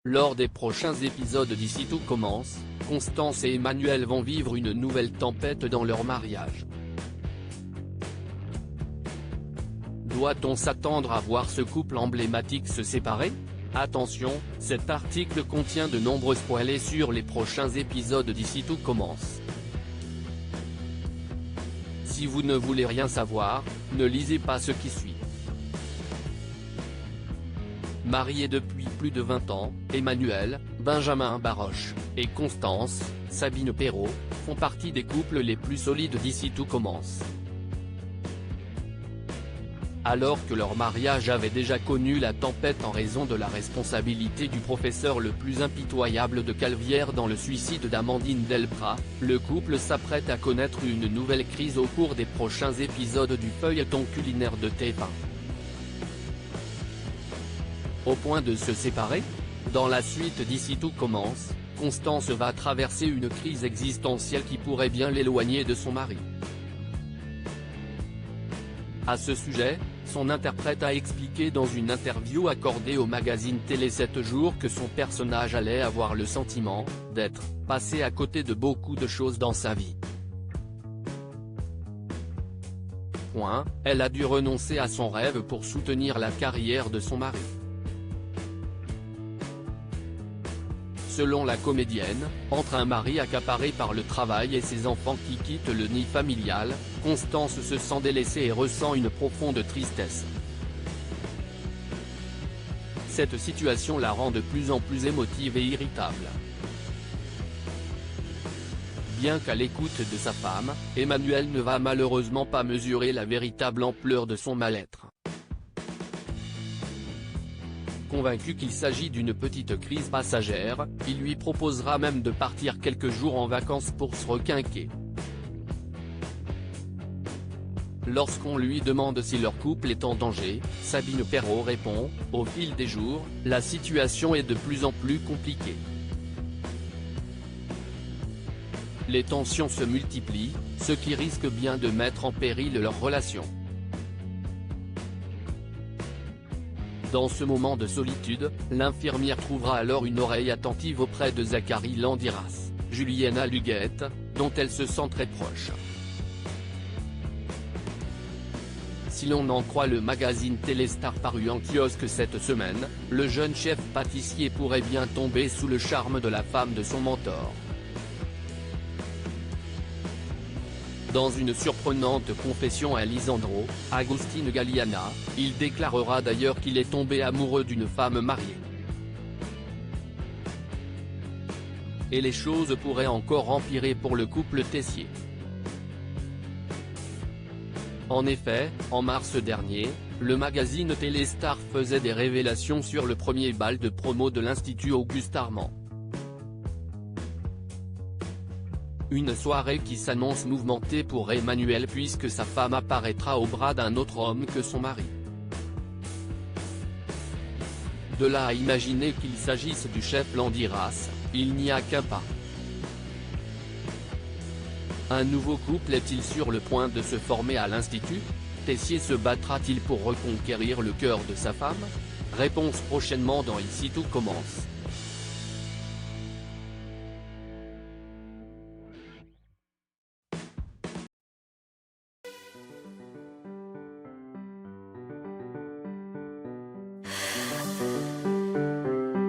Lors des prochains épisodes d'Ici Tout Commence, Constance et Emmanuel vont vivre une nouvelle tempête dans leur mariage. Doit-on s'attendre à voir ce couple emblématique se séparer? Attention, cet article contient de nombreux spoilers sur les prochains épisodes d'Ici Tout Commence. Si vous ne voulez rien savoir, ne lisez pas ce qui suit. Mariés depuis plus de 20 ans, Emmanuel, Benjamin Baroche, et Constance, Sabine Perrault, font partie des couples les plus solides d'Ici Tout Commence. Alors que leur mariage avait déjà connu la tempête en raison de la responsabilité du professeur le plus impitoyable de Calvière dans le suicide d'Amandine Delprat, le couple s'apprête à connaître une nouvelle crise au cours des prochains épisodes du feuilleton culinaire de TF1. Au point de se séparer? Dans la suite d'Ici Tout Commence, Constance va traverser une crise existentielle qui pourrait bien l'éloigner de son mari. À ce sujet, son interprète a expliqué dans une interview accordée au magazine Télé 7 jours que son personnage allait avoir le sentiment d'être passé à côté de beaucoup de choses dans sa vie. Elle a dû renoncer à son rêve pour soutenir la carrière de son mari. Selon la comédienne, entre un mari accaparé par le travail et ses enfants qui quittent le nid familial, Constance se sent délaissée et ressent une profonde tristesse. Cette situation la rend de plus en plus émotive et irritable. Bien qu'à l'écoute de sa femme, Emmanuel ne va malheureusement pas mesurer la véritable ampleur de son mal-être. Convaincu qu'il s'agit d'une petite crise passagère, il lui proposera même de partir quelques jours en vacances pour se requinquer. Lorsqu'on lui demande si leur couple est en danger, Sabine Perrault répond « Au fil des jours, la situation est de plus en plus compliquée. Les tensions se multiplient, ce qui risque bien de mettre en péril leur relation. » Dans ce moment de solitude, l'infirmière trouvera alors une oreille attentive auprès de Zachary Landiras, Juliana Luguette, dont elle se sent très proche. Si l'on en croit le magazine Téléstar paru en kiosque cette semaine, le jeune chef pâtissier pourrait bien tomber sous le charme de la femme de son mentor. Dans une surprenante confession à Lisandro, Agustin Galliana, il déclarera d'ailleurs qu'il est tombé amoureux d'une femme mariée. Et les choses pourraient encore empirer pour le couple Tessier. En effet, en mars dernier, le magazine Téléstar faisait des révélations sur le premier bal de promo de l'Institut Auguste Armand. Une soirée qui s'annonce mouvementée pour Emmanuel puisque sa femme apparaîtra au bras d'un autre homme que son mari. De là à imaginer qu'il s'agisse du chef Landiras, il n'y a qu'un pas. Un nouveau couple est-il sur le point de se former à l'Institut? Tessier se battra-t-il pour reconquérir le cœur de sa femme? Réponse prochainement dans Ici Tout Commence.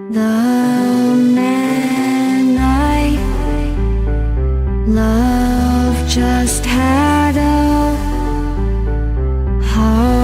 The man I love just had a heart